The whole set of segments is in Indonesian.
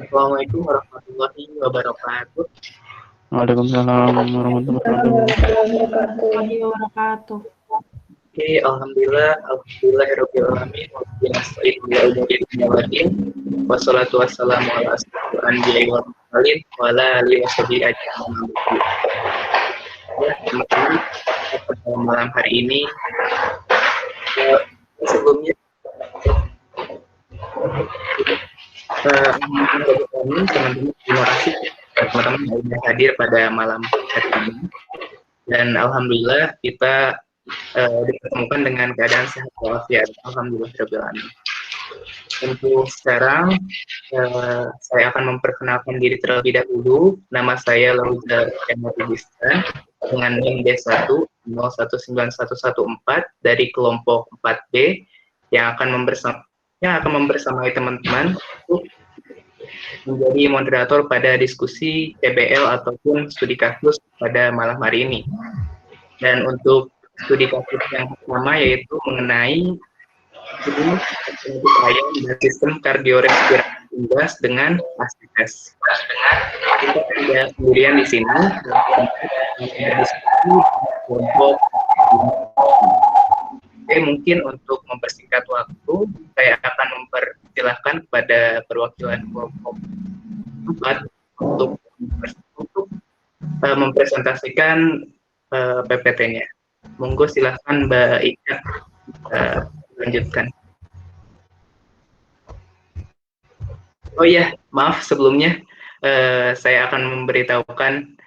Assalamualaikum warahmatullahi wabarakatuh. Waalaikumsalam warahmatullahi Warahmatullahi wabarakatuh. Oke, alhamdulillahirabbil alamin. Wassalatu wassalamu ala asyrofil anbiya'i wal mursalin wa ala alihi washabihi ajmain. Ya, teman-teman, pada malam hari ini sebelumnya teman-teman, terima kasih teman-teman yang hadir pada malam hari ini. Dan alhamdulillah kita ditemukan dengan keadaan sehat walafiat. Alhamdulillahirabbil. Untuk sekarang saya akan memperkenalkan diri terlebih dahulu. Nama saya Lauza Emeribistan dengan NIM D1 019114 dari kelompok 4B yang akan membersamai teman-teman untuk menjadi moderator pada diskusi TBL ataupun studi kasus pada malam hari ini. Dan untuk studi kasus yang pertama yaitu mengenai ayam dan sistem kardiorespirasi unggas dengan ASITES. Kita tidak sendirian di sini. Oke, mungkin untuk mempersingkat waktu, saya akan mempersilahkan kepada perwakilan kelompok 4 untuk mempresentasikan PPT-nya. Monggo silahkan Mbak Ika lanjutkan. Oh iya, maaf sebelumnya saya akan memberitahukan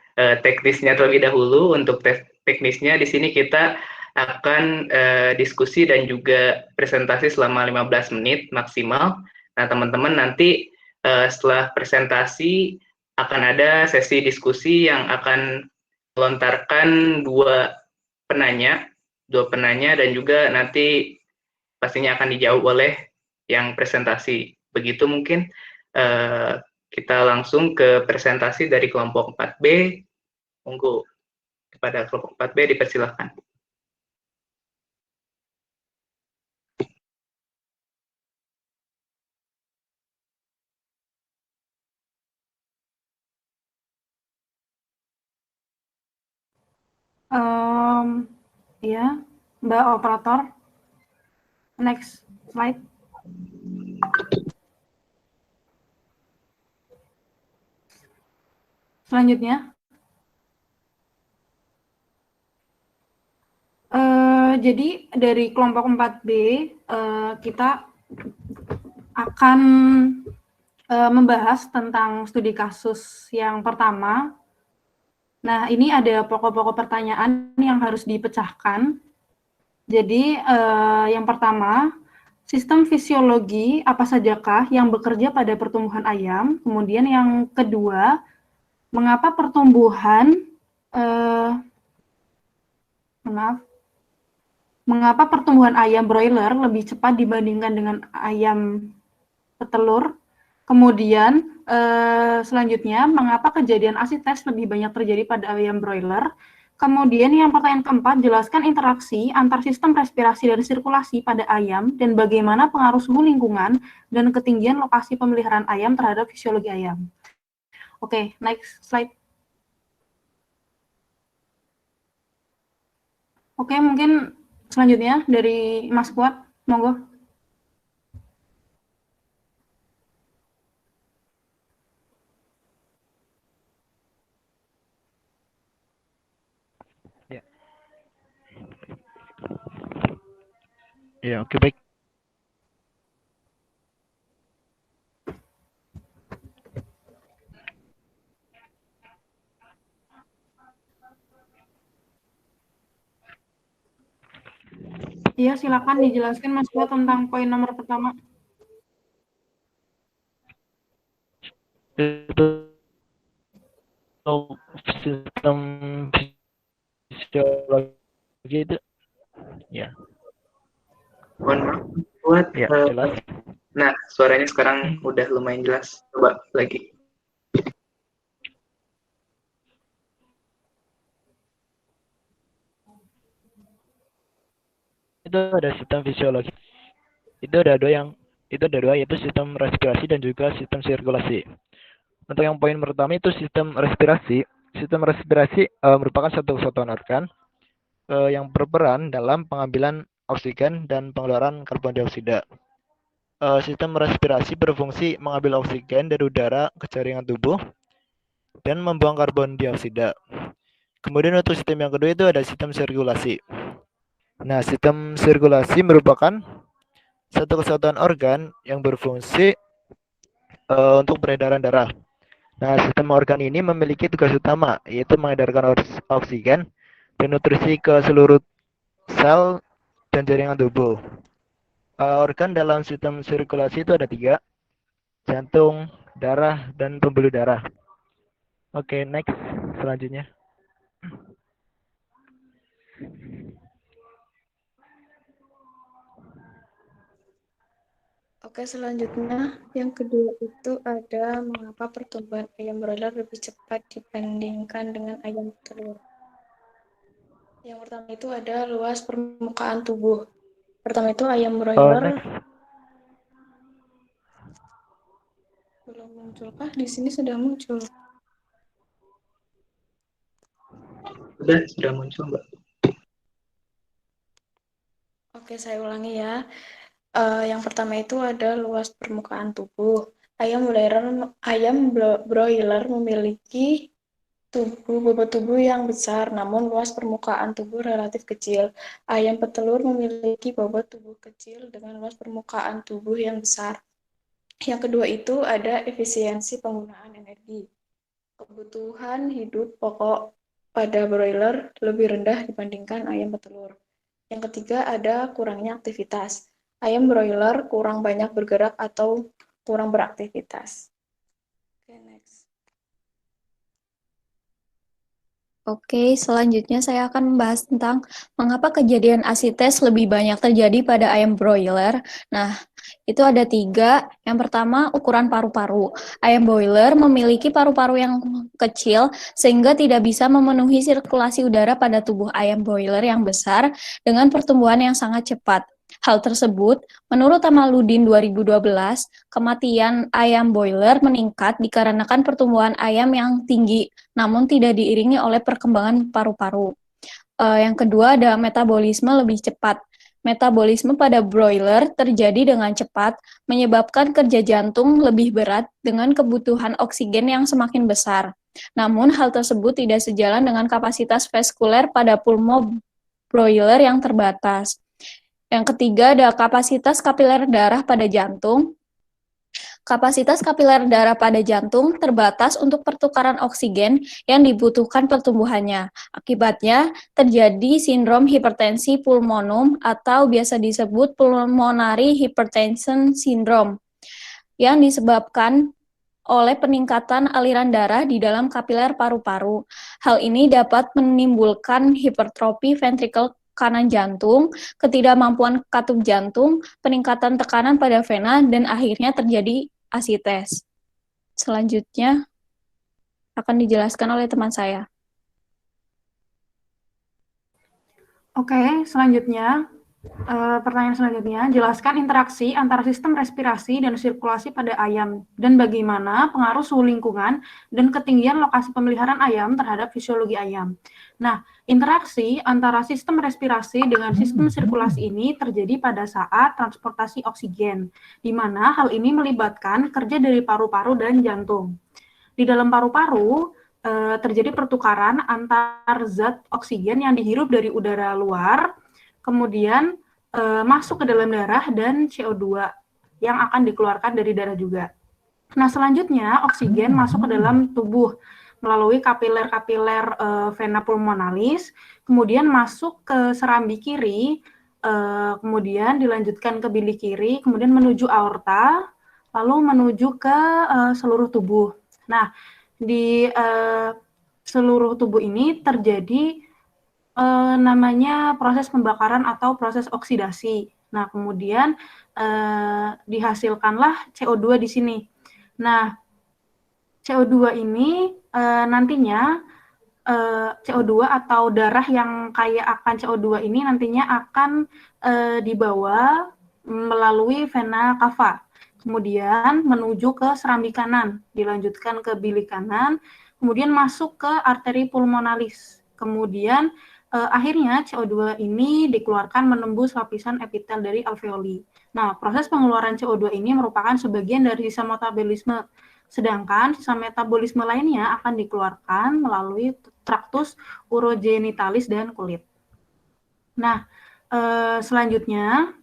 teknisnya terlebih dahulu. Untuk teknisnya di sini kita akan diskusi dan juga presentasi selama 15 menit maksimal. Nah, teman-teman nanti setelah presentasi akan ada sesi diskusi yang akan melontarkan dua penanya dan juga nanti pastinya akan dijawab oleh yang presentasi. Begitu mungkin kita langsung ke presentasi dari kelompok 4B. Monggo kepada kelompok 4B dipersilahkan. Ya, Mbak Operator. Next slide. Selanjutnya. Jadi dari kelompok 4B kita akan membahas tentang studi kasus yang pertama. Nah, ini ada pokok-pokok pertanyaan yang harus dipecahkan. Jadi, yang pertama, sistem fisiologi apa sajakah yang bekerja pada pertumbuhan ayam? Kemudian yang kedua, mengapa pertumbuhan ayam broiler lebih cepat dibandingkan dengan ayam petelur? Kemudian selanjutnya, mengapa kejadian ASITES lebih banyak terjadi pada ayam broiler? Kemudian yang pertanyaan keempat, jelaskan interaksi antar sistem respirasi dan sirkulasi pada ayam dan bagaimana pengaruh suhu lingkungan dan ketinggian lokasi pemeliharaan ayam terhadap fisiologi ayam. Oke, next slide. Oke, mungkin selanjutnya dari Mas Kuat, monggo. Ya, oke, baik. Iya, silakan dijelaskan Mas Kuat tentang poin nomor pertama. Itu sistem fisiologi itu ya. Mohon maaf, buat Ya, jelas. Nah, suaranya sekarang udah lumayan jelas. Coba lagi. Itu ada sistem fisiologi. Itu ada dua yaitu sistem respirasi dan juga sistem sirkulasi. Untuk yang poin pertama itu sistem respirasi. Sistem respirasi merupakan satu kesatuan organ yang berperan dalam pengambilan oksigen dan pengeluaran karbon dioksida. Sistem respirasi berfungsi mengambil oksigen dari udara ke jaringan tubuh dan membuang karbon dioksida. Kemudian untuk sistem yang kedua itu ada sistem sirkulasi. Nah, sistem sirkulasi merupakan satu kesatuan organ yang berfungsi untuk peredaran darah. Nah, sistem organ ini memiliki tugas utama, yaitu mengedarkan oksigen dan nutrisi ke seluruh sel dan jaringan tubuh. Organ dalam sistem sirkulasi itu ada 3, jantung, darah, dan pembuluh darah. Oke, next, selanjutnya. Oke, selanjutnya yang kedua itu ada mengapa pertumbuhan ayam broiler lebih cepat dibandingkan dengan ayam telur. Yang pertama itu ada luas permukaan tubuh. Pertama itu ayam broiler belum muncul kah? Di sini sudah muncul. Sudah muncul, Mbak. Oke, saya ulangi ya. Yang pertama itu ada luas permukaan tubuh. Ayam broiler memiliki bobot tubuh yang besar, namun luas permukaan tubuh relatif kecil. Ayam petelur memiliki bobot tubuh kecil dengan luas permukaan tubuh yang besar. Yang kedua itu ada efisiensi penggunaan energi. Kebutuhan hidup pokok pada broiler lebih rendah dibandingkan ayam petelur. Yang ketiga ada kurangnya aktivitas. Ayam broiler kurang banyak bergerak atau kurang beraktivitas. Oke, next. Oke, selanjutnya saya akan membahas tentang mengapa kejadian asites lebih banyak terjadi pada ayam broiler. Nah, itu ada 3. Yang pertama, ukuran paru-paru. Ayam broiler memiliki paru-paru yang kecil sehingga tidak bisa memenuhi sirkulasi udara pada tubuh ayam broiler yang besar dengan pertumbuhan yang sangat cepat. Hal tersebut, menurut Amaludin 2012, kematian ayam broiler meningkat dikarenakan pertumbuhan ayam yang tinggi, namun tidak diiringi oleh perkembangan paru-paru. Yang kedua ada metabolisme lebih cepat. Metabolisme pada broiler terjadi dengan cepat, menyebabkan kerja jantung lebih berat dengan kebutuhan oksigen yang semakin besar. Namun, hal tersebut tidak sejalan dengan kapasitas vaskuler pada pulmo broiler yang terbatas. Yang ketiga ada kapasitas kapiler darah pada jantung. Kapasitas kapiler darah pada jantung terbatas untuk pertukaran oksigen yang dibutuhkan pertumbuhannya. Akibatnya, terjadi sindrom hipertensi pulmonum atau biasa disebut pulmonary hypertension syndrome yang disebabkan oleh peningkatan aliran darah di dalam kapiler paru-paru. Hal ini dapat menimbulkan hipertrofi ventrikel kanan jantung, ketidakmampuan katup jantung, peningkatan tekanan pada vena, dan akhirnya terjadi asites. Selanjutnya akan dijelaskan oleh teman saya. Oke, selanjutnya, pertanyaan selanjutnya, jelaskan interaksi antara sistem respirasi dan sirkulasi pada ayam, dan bagaimana pengaruh suhu lingkungan dan ketinggian lokasi pemeliharaan ayam terhadap fisiologi ayam. Nah, interaksi antara sistem respirasi dengan sistem sirkulasi ini terjadi pada saat transportasi oksigen, di mana hal ini melibatkan kerja dari paru-paru dan jantung. Di dalam paru-paru, terjadi pertukaran antar zat oksigen yang dihirup dari udara luar, kemudian masuk ke dalam darah dan CO2 yang akan dikeluarkan dari darah juga. Nah, selanjutnya oksigen masuk ke dalam tubuh melalui kapiler-kapiler vena pulmonalis, kemudian masuk ke serambi kiri, kemudian dilanjutkan ke bilik kiri, kemudian menuju aorta, lalu menuju ke seluruh tubuh. Nah, di seluruh tubuh ini terjadi namanya proses pembakaran atau proses oksidasi. Nah, kemudian dihasilkanlah CO2 di sini. Nah, CO2 ini nantinya CO2 atau darah yang kaya akan CO2 ini nantinya akan dibawa melalui vena cava. kemudian menuju ke serambi kanan, dilanjutkan ke bilik kanan, kemudian masuk ke arteri pulmonalis. Kemudian akhirnya CO2 ini dikeluarkan menembus lapisan epitel dari alveoli. Nah, proses pengeluaran CO2 ini merupakan sebagian dari sisa metabolisme, sedangkan sisa metabolisme lainnya akan dikeluarkan melalui traktus urogenitalis dan kulit. Nah, selanjutnya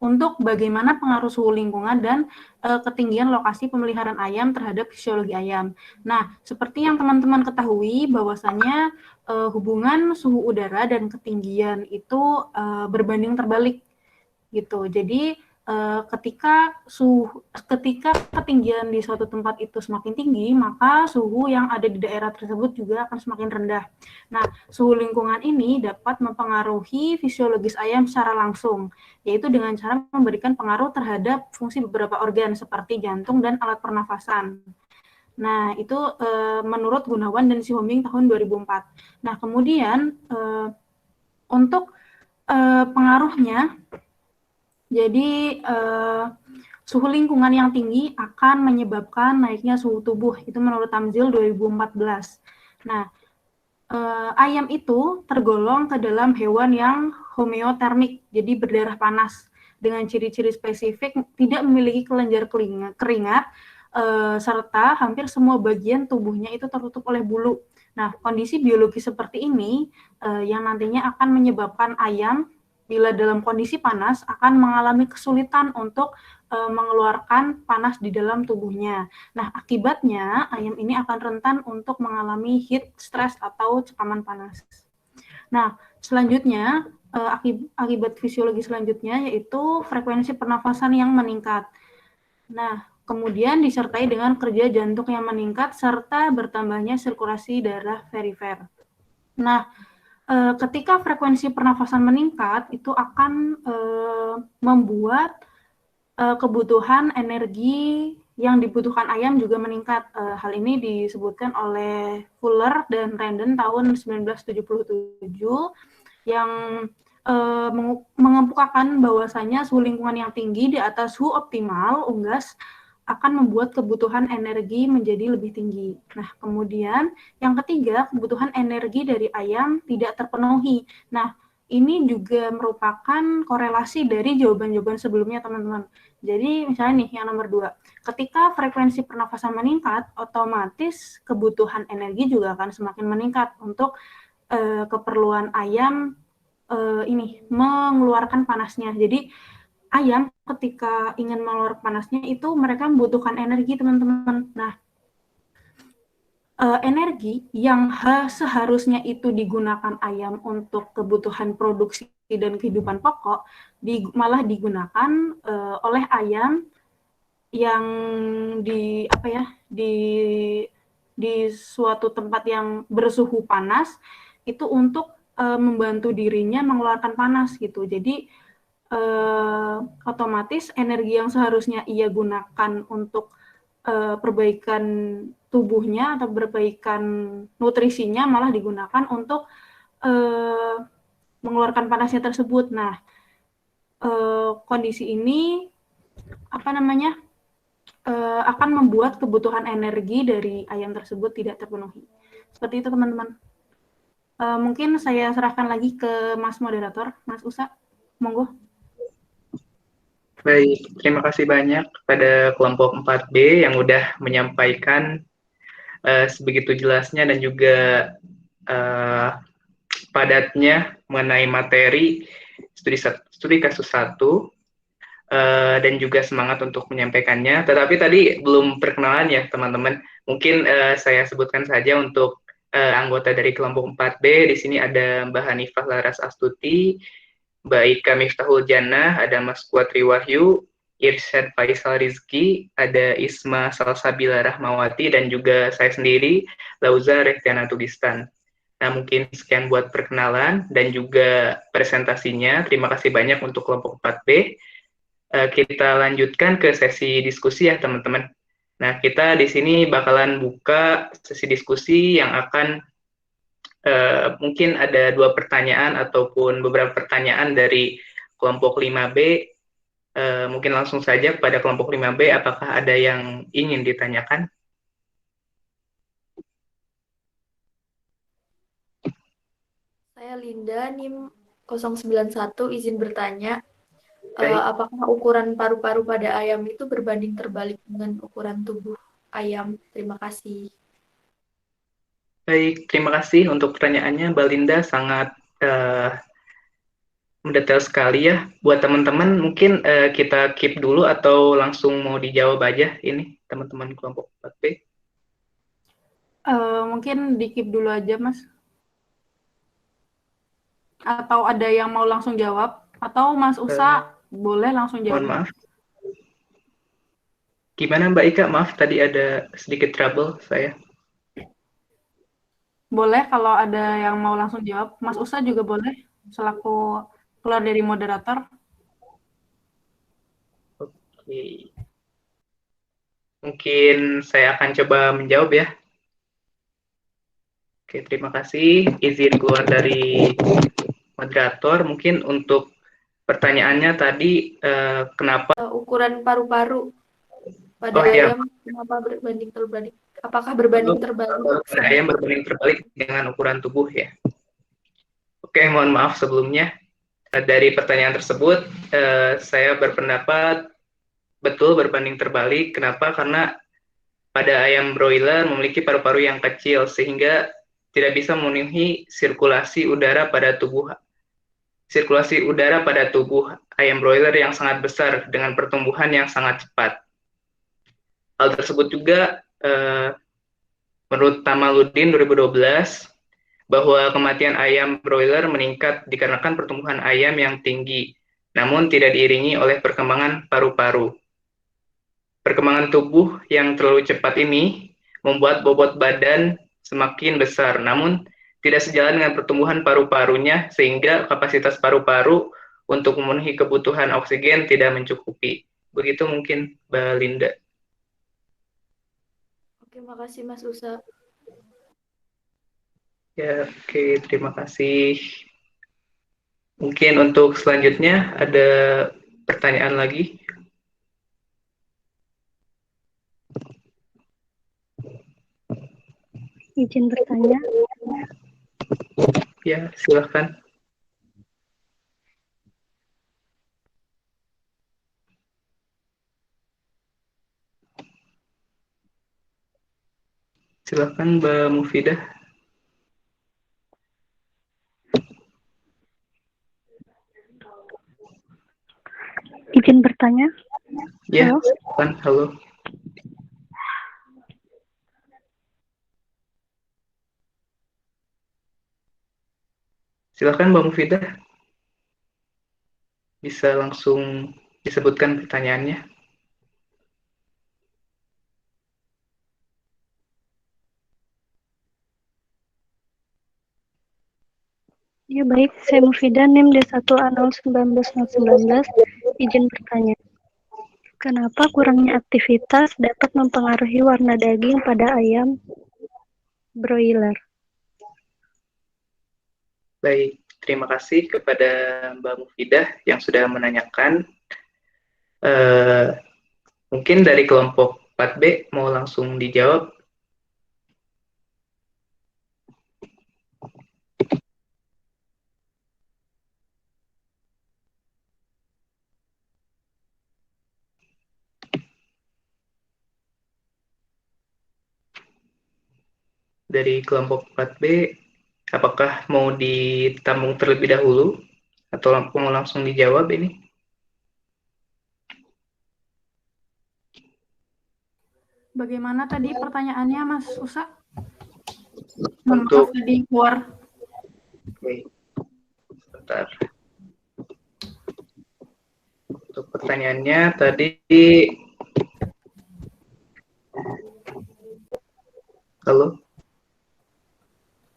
untuk bagaimana pengaruh suhu lingkungan dan ketinggian lokasi pemeliharaan ayam terhadap fisiologi ayam. Nah, seperti yang teman-teman ketahui bahwasanya hubungan suhu udara dan ketinggian itu berbanding terbalik gitu. Jadi ketika ketinggian di suatu tempat itu semakin tinggi, maka suhu yang ada di daerah tersebut juga akan semakin rendah. Nah, suhu lingkungan ini dapat mempengaruhi fisiologis ayam secara langsung, yaitu dengan cara memberikan pengaruh terhadap fungsi beberapa organ seperti jantung dan alat pernafasan. Nah, itu menurut Gunawan dan Sihombing tahun 2004. Nah, kemudian untuk pengaruhnya, jadi suhu lingkungan yang tinggi akan menyebabkan naiknya suhu tubuh, itu menurut Tamzil 2014. Nah, ayam itu tergolong ke dalam hewan yang homeotermik, jadi berdarah panas, dengan ciri-ciri spesifik tidak memiliki kelenjar keringat, serta hampir semua bagian tubuhnya itu tertutup oleh bulu. Nah, kondisi biologi seperti ini yang nantinya akan menyebabkan ayam bila dalam kondisi panas akan mengalami kesulitan untuk mengeluarkan panas di dalam tubuhnya. Nah, akibatnya ayam ini akan rentan untuk mengalami heat stress atau cekaman panas. Nah, selanjutnya akibat fisiologi selanjutnya yaitu frekuensi pernafasan yang meningkat. Nah, kemudian disertai dengan kerja jantung yang meningkat serta bertambahnya sirkulasi darah perifer. Nah, ketika frekuensi pernafasan meningkat, itu akan membuat kebutuhan energi yang dibutuhkan ayam juga meningkat. Hal ini disebutkan oleh Fuller dan Randon tahun 1977 yang mengemukakan bahwasanya suhu lingkungan yang tinggi di atas suhu optimal unggas akan membuat kebutuhan energi menjadi lebih tinggi. Nah, kemudian yang ketiga, kebutuhan energi dari ayam tidak terpenuhi. Nah, ini juga merupakan korelasi dari jawaban-jawaban sebelumnya, teman-teman. Jadi, misalnya nih, yang nomor 2, ketika frekuensi pernafasan meningkat, otomatis kebutuhan energi juga akan semakin meningkat untuk keperluan ayam ini mengeluarkan panasnya. Jadi, ayam ketika ingin mengeluarkan panasnya itu mereka membutuhkan energi, teman-teman. Nah, energi yang seharusnya itu digunakan ayam untuk kebutuhan produksi dan kehidupan pokok malah digunakan oleh ayam yang di suatu tempat yang bersuhu panas itu untuk membantu dirinya mengeluarkan panas gitu. Jadi otomatis energi yang seharusnya ia gunakan untuk perbaikan tubuhnya atau perbaikan nutrisinya malah digunakan untuk mengeluarkan panasnya tersebut. Nah, kondisi ini akan membuat kebutuhan energi dari ayam tersebut tidak terpenuhi. Seperti itu, teman-teman. Mungkin saya serahkan lagi ke Mas Moderator, Mas Usa. Monggo. Baik, terima kasih banyak kepada kelompok 4B yang udah menyampaikan sebegitu jelasnya dan juga padatnya mengenai materi studi kasus 1 dan juga semangat untuk menyampaikannya. Tetapi tadi belum perkenalan ya teman-teman. Mungkin saya sebutkan saja untuk anggota dari kelompok 4B. Di sini ada Mbak Hanifah Laras Astuti, Mbak Ika Miftahul Jannah, ada Mas Kuatri Wahyu, Irsyad Faisal Rizki, ada Isma Salsabila Rahmawati, dan juga saya sendiri, Lauza Rehtiana Tugistan. Nah, mungkin sekian buat perkenalan dan juga presentasinya. Terima kasih banyak untuk kelompok 4B. Kita lanjutkan ke sesi diskusi ya, teman-teman. Nah, kita di sini bakalan buka sesi diskusi yang akan mungkin ada 2 pertanyaan ataupun beberapa pertanyaan dari kelompok 5B Mungkin langsung saja kepada kelompok 5B, apakah ada yang ingin ditanyakan? Saya Linda, NIM 091, izin bertanya, Baik, apakah ukuran paru-paru pada ayam itu berbanding terbalik dengan ukuran tubuh ayam? Terima kasih. baik, terima kasih untuk pertanyaannya, Mbak Linda, sangat mendetail sekali ya. Buat teman-teman, mungkin kita keep dulu atau langsung mau dijawab aja ini, teman-teman kelompok 4B. Mungkin di-keep dulu aja, Mas. Atau ada yang mau langsung jawab? Atau Mas Usa boleh langsung jawab? Mohon maaf. Gimana Mbak Ika? Maaf, tadi ada sedikit trouble saya. Boleh kalau ada yang mau langsung jawab. Mas Usa juga boleh, selaku keluar dari moderator. Oke. Mungkin saya akan coba menjawab ya. Oke, terima kasih. Izin keluar dari moderator. Mungkin untuk pertanyaannya tadi, kenapa? Ukuran paru-paru pada iya. ayam kenapa berbanding terbalik? Apakah berbanding terbalik? Pada ayam berbanding terbalik dengan ukuran tubuh ya. Oke, mohon maaf sebelumnya. Dari pertanyaan tersebut, saya berpendapat betul berbanding terbalik. Kenapa? Karena pada ayam broiler memiliki paru-paru yang kecil sehingga tidak bisa memenuhi sirkulasi udara pada tubuh ayam broiler yang sangat besar dengan pertumbuhan yang sangat cepat. Hal tersebut juga menurut Tamaludin 2012 bahwa kematian ayam broiler meningkat dikarenakan pertumbuhan ayam yang tinggi, namun tidak diiringi oleh perkembangan paru-paru. Perkembangan tubuh yang terlalu cepat ini membuat bobot badan semakin besar, namun tidak sejalan dengan pertumbuhan paru-parunya, sehingga kapasitas paru-paru untuk memenuhi kebutuhan oksigen tidak mencukupi. Begitu mungkin, Mbak Linda. Oke, makasih Mas Usa. Ya, oke, terima kasih. Mungkin untuk selanjutnya ada pertanyaan lagi. Izin bertanya. Ya, silahkan. Silahkan Mbak Mufidah. Izin bertanya. Ya, Halo. silahkan. Halo. Silahkan Mbak Mufidah. Bisa langsung disebutkan pertanyaannya. Ya baik, saya Mufidah, NIM D1A019-019. Izin bertanya. Kenapa kurangnya aktivitas dapat mempengaruhi warna daging pada ayam broiler? Baik, terima kasih kepada Mbak Mufidah yang sudah menanyakan. Mungkin dari kelompok 4B mau langsung dijawab. Dari kelompok 4B, apakah mau ditambung terlebih dahulu atau mau langsung dijawab ini? Bagaimana tadi pertanyaannya, Mas Usa? Untuk Maaf, tadi keluar. Oke, sebentar. Untuk pertanyaannya tadi, halo?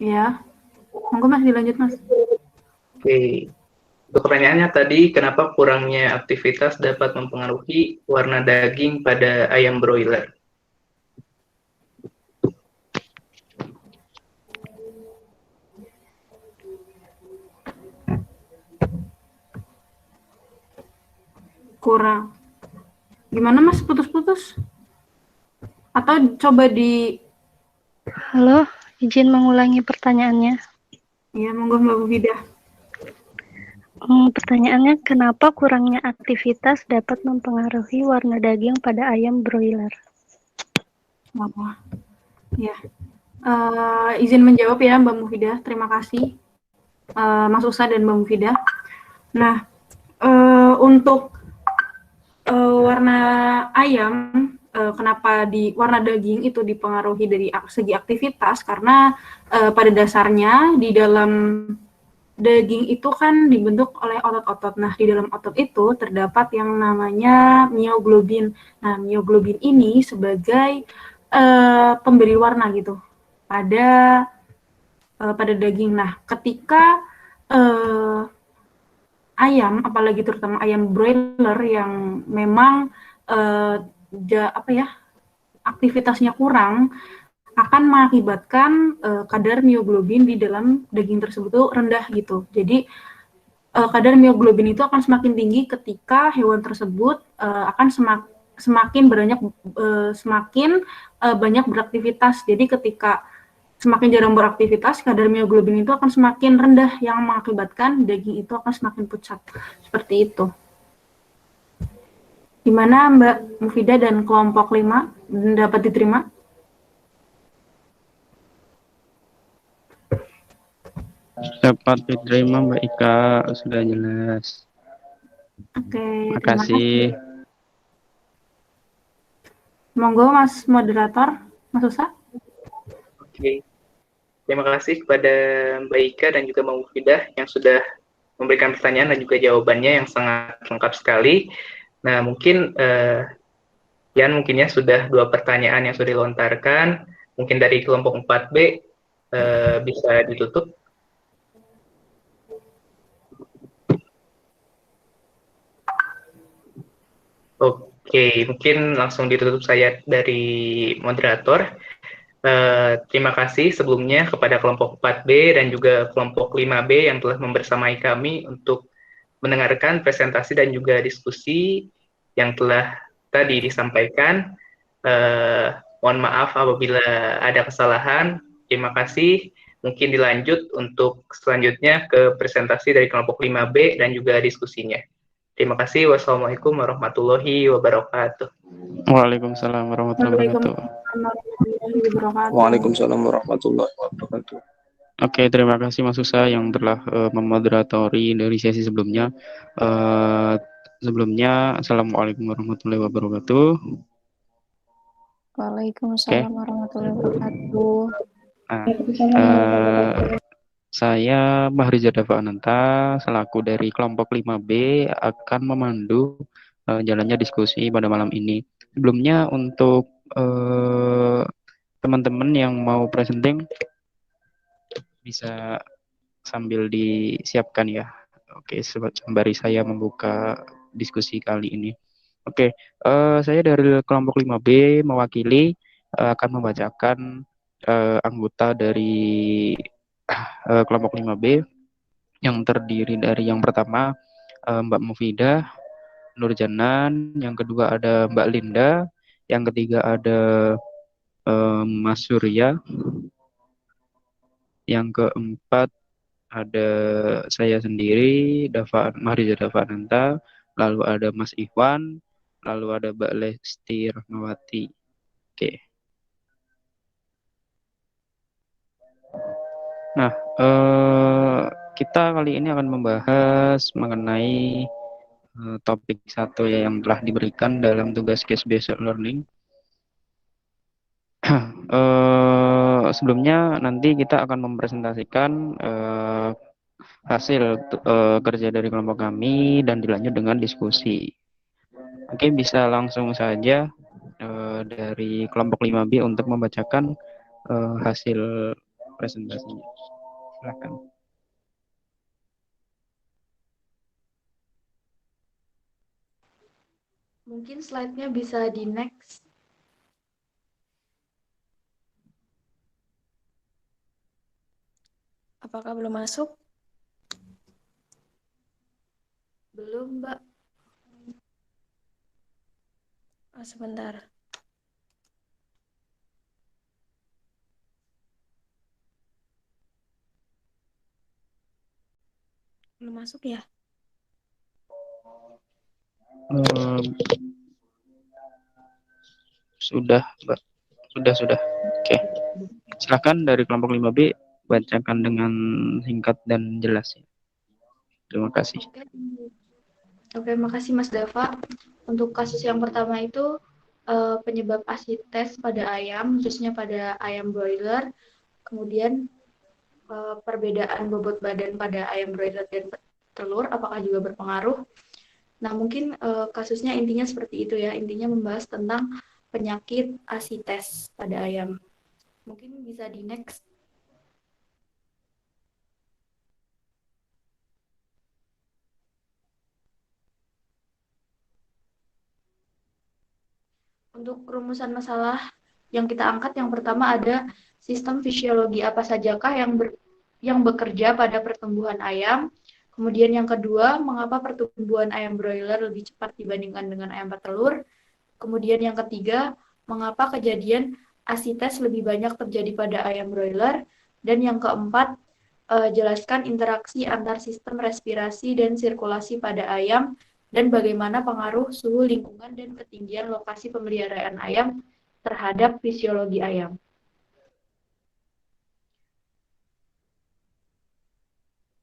Ya, monggo Mas dilanjut Mas. Oke, untuk pertanyaannya tadi, kenapa kurangnya aktivitas dapat mempengaruhi warna daging pada ayam broiler? kurang. Gimana Mas, putus-putus? Atau coba di... Halo, izin mengulangi pertanyaannya. Ya, monggo Mbak Mufidah. Pertanyaannya, kenapa kurangnya aktivitas dapat mempengaruhi warna daging pada ayam broiler? Wah, ya. Izin menjawab ya Mbak Mufidah. Terima kasih Mas Usa dan Mbak Mufidah. Nah, untuk warna ayam, kenapa di warna daging itu dipengaruhi dari segi aktivitas? Karena pada dasarnya di dalam daging itu kan dibentuk oleh otot-otot. Nah, di dalam otot itu terdapat yang namanya mioglobin. Nah, mioglobin ini sebagai pemberi warna gitu pada daging. Nah, ketika ayam, apalagi terutama ayam broiler yang memang aktivitasnya kurang, akan mengakibatkan kadar mioglobin di dalam daging tersebut tuh rendah gitu. Jadi kadar mioglobin itu akan semakin tinggi ketika hewan tersebut akan semakin banyak beraktivitas. Jadi ketika semakin jarang beraktivitas, kadar mioglobin itu akan semakin rendah yang mengakibatkan daging itu akan semakin pucat. Seperti itu. Gimana Mbak Mufidah dan kelompok 5 dapat diterima? Dapat diterima Mbak Ika, sudah jelas. Oke, Terima terima kasih. kasih. Monggo Mas Moderator, Mas Usa. Oke. Terima kasih kepada Mbak Ika dan juga Mbak Mufidah yang sudah memberikan pertanyaan dan juga jawabannya yang sangat lengkap sekali. Nah, mungkin mungkinnya sudah 2 pertanyaan yang sudah dilontarkan. Mungkin dari kelompok 4B bisa ditutup. Oke, mungkin langsung ditutup saya dari moderator. Terima kasih sebelumnya kepada kelompok 4B dan juga kelompok 5B yang telah membersamai kami untuk mendengarkan presentasi dan juga diskusi yang telah tadi disampaikan. Mohon maaf apabila ada kesalahan. Terima kasih. Mungkin dilanjut untuk selanjutnya ke presentasi dari kelompok 5B dan juga diskusinya. Terima kasih. Wassalamualaikum warahmatullahi wabarakatuh. Waalaikumsalam warahmatullahi wabarakatuh. Waalaikumsalam warahmatullahi wabarakatuh. Oke, terima kasih Mas Usa yang telah memoderatori dari sesi sebelumnya. Sebelumnya, Assalamualaikum warahmatullahi wabarakatuh. Waalaikumsalam warahmatullahi wabarakatuh. Saya Mahriza Dava Ananta, selaku dari kelompok 5B akan memandu jalannya diskusi pada malam ini. Sebelumnya untuk teman-teman yang mau presenting bisa sambil disiapkan ya. Oke, sembari saya membuka diskusi kali ini. Oke, saya dari kelompok 5B mewakili akan membacakan anggota dari kelompok 5B yang terdiri dari yang pertama Mbak Mufidah Nurjanan, yang kedua ada Mbak Linda, yang ketiga ada Mas Surya, yang keempat ada saya sendiri, Mahriza Dava Ananta, lalu ada Mas Ikhwan, lalu ada Mbak Lesti Rahmawati. Oke. Nah, kita kali ini akan membahas mengenai topik 1 ya yang telah diberikan dalam tugas case based learning. Sebelumnya nanti kita akan mempresentasikan hasil kerja dari kelompok kami dan dilanjut dengan diskusi. Oke, bisa langsung saja dari kelompok 5B untuk membacakan hasil presentasinya. Silakan. Mungkin slide-nya bisa di next. Apakah belum masuk? Belum, Mbak. Sebentar. Belum masuk ya? Sudah, Mbak. Sudah. Oke. Silakan dari kelompok 5B bacakan dengan singkat dan jelas ya. Terima kasih. Oke, makasih Mas Dava. Untuk kasus yang pertama itu penyebab asites pada ayam, khususnya pada ayam broiler. Kemudian perbedaan bobot badan pada ayam broiler dan telur, apakah juga berpengaruh? Nah, mungkin kasusnya intinya seperti itu ya. Intinya membahas tentang penyakit asites pada ayam. Mungkin bisa di next. Untuk rumusan masalah yang kita angkat, yang pertama ada sistem fisiologi apa sajakah yang bekerja pada pertumbuhan ayam. Kemudian yang kedua, mengapa pertumbuhan ayam broiler lebih cepat dibandingkan dengan ayam petelur. Kemudian yang ketiga, mengapa kejadian asites lebih banyak terjadi pada ayam broiler. Dan yang keempat, jelaskan interaksi antar sistem respirasi dan sirkulasi pada ayam dan bagaimana pengaruh suhu lingkungan dan ketinggian lokasi pemeliharaan ayam terhadap fisiologi ayam.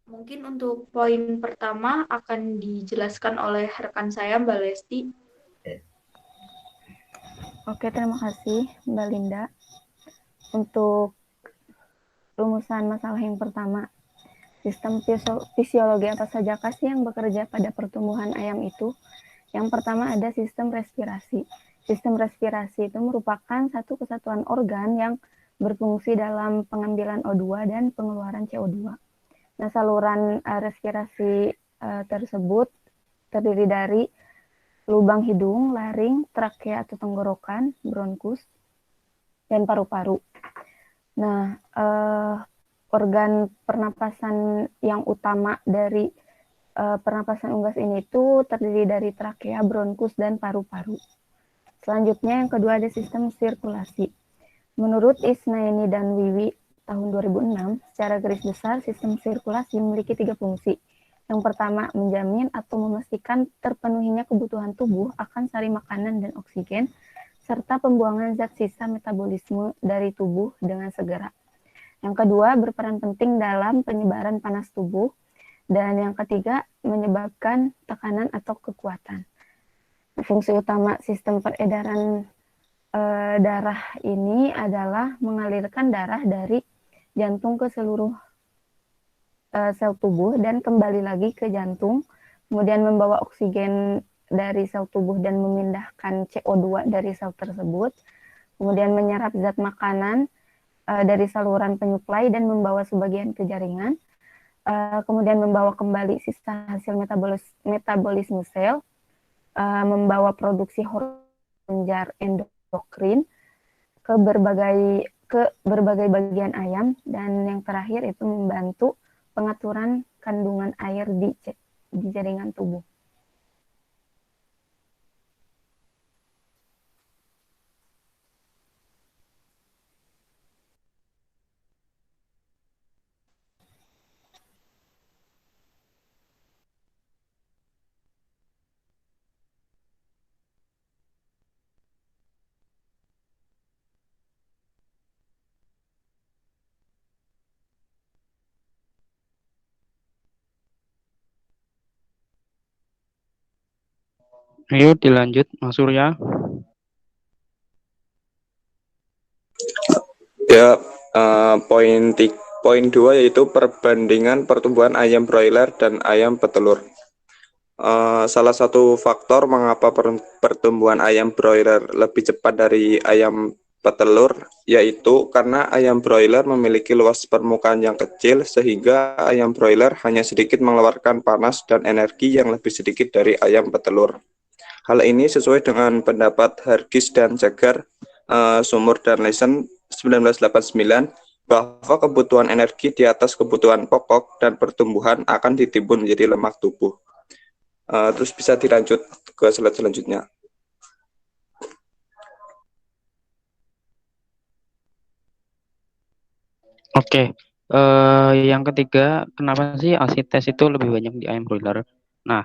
Mungkin untuk poin pertama akan dijelaskan oleh rekan saya, Mbak Lesti. Oke, terima kasih Mbak Linda. Untuk rumusan masalah yang pertama, sistem fisiologi apa saja sih yang bekerja pada pertumbuhan ayam itu? Yang pertama ada sistem respirasi. Sistem respirasi itu merupakan satu kesatuan organ yang berfungsi dalam pengambilan O2 dan pengeluaran CO2. Nah, saluran respirasi tersebut terdiri dari lubang hidung, laring, trakea atau tenggorokan, bronkus, dan paru-paru. Nah, organ pernapasan yang utama dari pernapasan unggas ini itu terdiri dari trakea, bronkus, dan paru-paru. Selanjutnya yang kedua ada sistem sirkulasi. Menurut Isnaini dan Wiwi tahun 2006, secara garis besar sistem sirkulasi memiliki 3 fungsi. Yang pertama, menjamin atau memastikan terpenuhinya kebutuhan tubuh akan sari makanan dan oksigen, serta pembuangan zat sisa metabolisme dari tubuh dengan segera. Yang kedua, berperan penting dalam penyebaran panas tubuh. Dan yang ketiga, menyebabkan tekanan atau kekuatan. Fungsi utama sistem peredaran darah ini adalah mengalirkan darah dari jantung ke seluruh sel tubuh dan kembali lagi ke jantung, kemudian membawa oksigen dari sel tubuh dan memindahkan CO2 dari sel tersebut, kemudian menyerap zat makanan dari saluran penyuplai dan membawa sebagian ke jaringan, kemudian membawa kembali sisa hasil metabolisme sel, membawa produksi hormon penjar endokrin ke berbagai bagian ayam, dan yang terakhir itu membantu pengaturan kandungan air di jaringan tubuh. Ayo dilanjut, Mas Surya. Ya, poin 2 yaitu perbandingan pertumbuhan ayam broiler dan ayam petelur. Salah satu faktor mengapa pertumbuhan ayam broiler lebih cepat dari ayam petelur yaitu karena ayam broiler memiliki luas permukaan yang kecil sehingga ayam broiler hanya sedikit mengeluarkan panas dan energi yang lebih sedikit dari ayam petelur. Hal ini sesuai dengan pendapat Hargis dan Jagar, Sumur dan Leisen 1989, bahwa kebutuhan energi di atas kebutuhan pokok dan pertumbuhan akan ditimbun menjadi lemak tubuh. Terus bisa dilanjut ke slide selanjutnya. Oke, yang ketiga, kenapa sih asites itu lebih banyak di ayam broiler? Nah,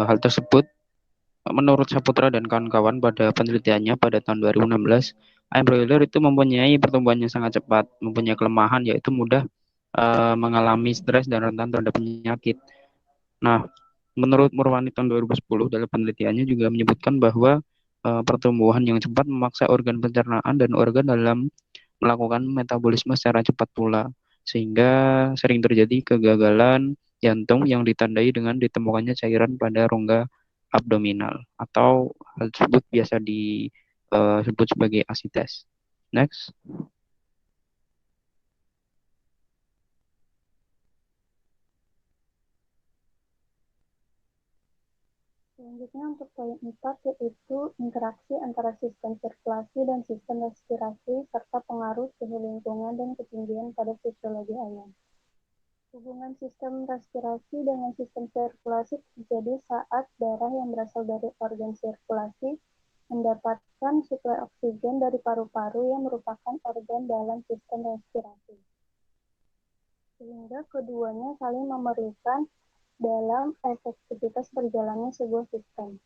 hal tersebut menurut Saputra dan kawan-kawan pada penelitiannya pada tahun 2016, ayam broiler itu mempunyai pertumbuhan yang sangat cepat, mempunyai kelemahan yaitu mudah mengalami stres dan rentan terhadap penyakit. Nah, menurut Murwani tahun 2010 dalam penelitiannya juga menyebutkan bahwa pertumbuhan yang cepat memaksa organ pencernaan dan organ dalam melakukan metabolisme secara cepat pula, sehingga sering terjadi kegagalan jantung yang ditandai dengan ditemukannya cairan pada rongga abdominal atau hal tersebut biasa disebut sebagai asites. Next. Selanjutnya untuk poin 4 yaitu interaksi antara sistem sirkulasi dan sistem respirasi serta pengaruh suhu lingkungan dan ketinggian pada fisiologi ayam. Hubungan sistem respirasi dengan sistem sirkulasi terjadi saat darah yang berasal dari organ sirkulasi mendapatkan suplai oksigen dari paru-paru yang merupakan organ dalam sistem respirasi. Sehingga keduanya saling memerlukan dalam efektivitas berjalannya sebuah sistem.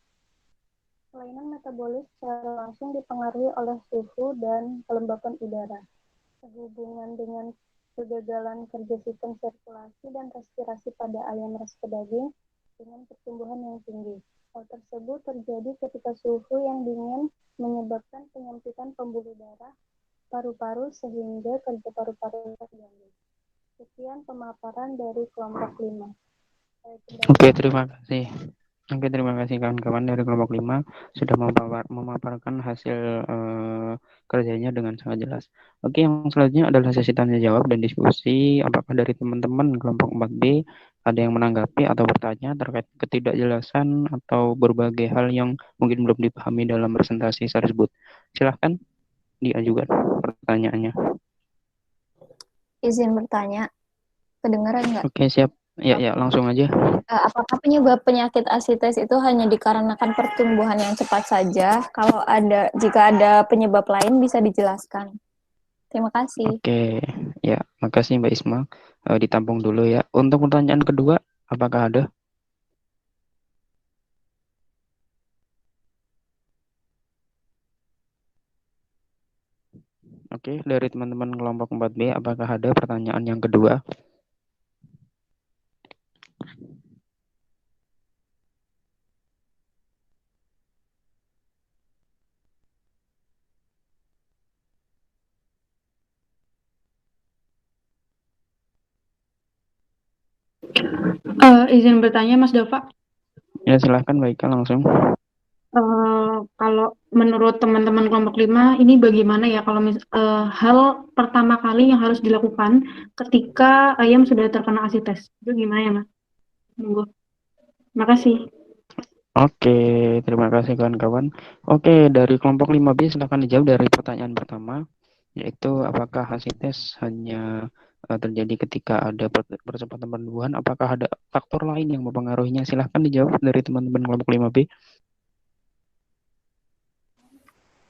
Kelainan metabolis secara langsung dipengaruhi oleh suhu dan kelembapan udara. Sehubungan dengan kegagalan kerja sistem sirkulasi dan respirasi pada ayam ras pedaging dengan pertumbuhan yang tinggi. Hal tersebut terjadi ketika suhu yang dingin menyebabkan penyempitan pembuluh darah paru-paru sehingga kerja paru-paru terganggu. Sekian pemaparan dari kelompok 5. Oke, terima kasih. Oke, terima kasih kawan-kawan dari kelompok 5 sudah memaparkan hasil kerjanya dengan sangat jelas. Oke, yang selanjutnya adalah sesi tanya jawab dan diskusi. Apakah dari teman-teman kelompok 4B ada yang menanggapi atau bertanya terkait ketidakjelasan atau berbagai hal yang mungkin belum dipahami dalam presentasi tersebut? Silahkan diajukan pertanyaannya. Izin bertanya, kedengaran nggak? Oke, siap. Ya, langsung aja. Apakah penyebab penyakit asites itu hanya dikarenakan pertumbuhan yang cepat saja? Kalau jika ada penyebab lain bisa dijelaskan. Terima kasih. Oke, ya, makasih Mbak Isma. Ditampung dulu ya. Untuk pertanyaan kedua, apakah ada? Oke, dari teman-teman kelompok 4B, apakah ada pertanyaan yang kedua? Izin bertanya, Mas Dava. Ya, silahkan Mbak Ika langsung. Kalau menurut teman-teman kelompok 5, ini bagaimana ya kalau hal pertama kali yang harus dilakukan ketika ayam sudah terkena asites? Itu gimana ya, Mas? Monggo. Terima kasih. Oke, terima kasih kawan-kawan. Oke, dari kelompok 5B silakan dijawab dari pertanyaan pertama, yaitu apakah asites hanya terjadi ketika ada percepatan pertumbuhan, apakah ada faktor lain yang mempengaruhinya? Silahkan dijawab dari teman-teman kelompok 5B.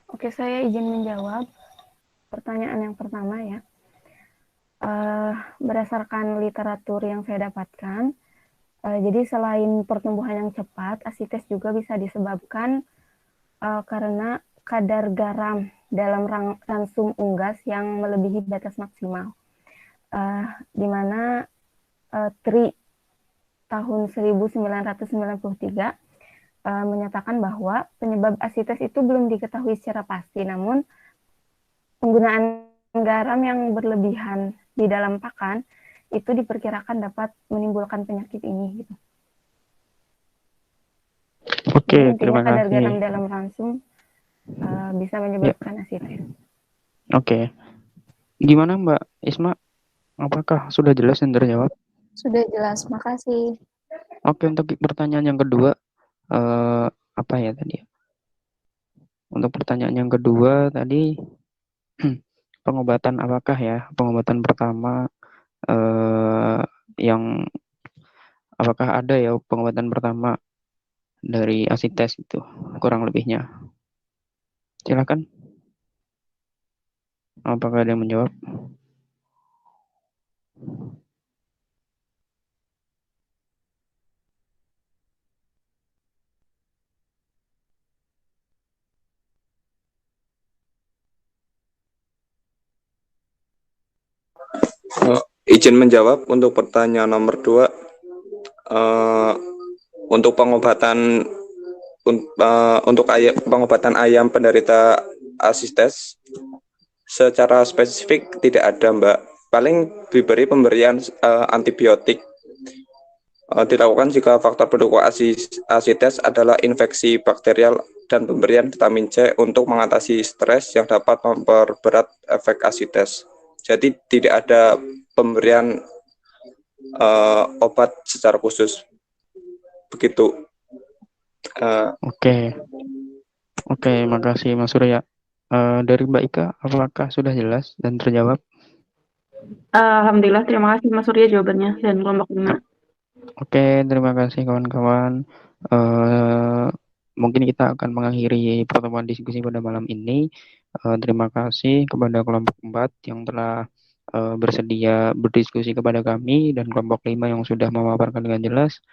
Oke, saya izin menjawab pertanyaan yang pertama ya. Berdasarkan literatur yang saya dapatkan, jadi selain pertumbuhan yang cepat, asites juga bisa disebabkan karena kadar garam dalam ransum unggas yang melebihi batas maksimal. Di mana TRI tahun 1993 menyatakan bahwa penyebab asites itu belum diketahui secara pasti, namun penggunaan garam yang berlebihan di dalam pakan itu diperkirakan dapat menimbulkan penyakit ini. Gitu. Oke, jadi, terima kadar kasih. garam dalam ransum bisa menyebabkan asites. Oke, gimana Mbak Isma? Apakah sudah jelas dan terjawab? Sudah jelas, makasih. Oke, untuk pertanyaan yang kedua, apa ya tadi? Untuk pertanyaan yang kedua tadi, pengobatan apakah ya? Pengobatan pertama yang apakah ada ya pengobatan pertama dari asites itu kurang lebihnya? Silakan. Apakah ada yang menjawab? Izin menjawab untuk pertanyaan nomor 2. Untuk pengobatan pengobatan ayam penderita asistes secara spesifik tidak ada, Mbak. Paling diberi pemberian antibiotik. Dilakukan jika faktor pendukung asistes adalah infeksi bakterial dan pemberian vitamin C untuk mengatasi stres yang dapat memperberat efek asistes. Jadi tidak ada pemberian obat secara khusus. Begitu. Oke, makasih Mas Surya. Dari Mbak Ika, apakah sudah jelas dan terjawab? Alhamdulillah, terima kasih Mas Surya jawabannya dan kelompok 5. Oke, terima kasih kawan-kawan. Mungkin kita akan mengakhiri pertemuan diskusi pada malam ini. Terima kasih kepada kelompok 4 yang telah bersedia berdiskusi kepada kami dan kelompok 5 yang sudah memaparkan dengan jelas.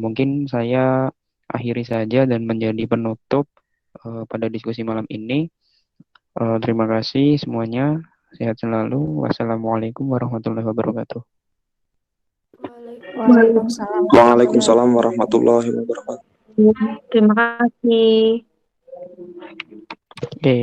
Mungkin saya akhiri saja dan menjadi penutup pada diskusi malam ini. Terima kasih semuanya. Sehat selalu. Wassalamualaikum warahmatullahi wabarakatuh. Waalaikumsalam warahmatullahi wabarakatuh. Terima kasih. Oke.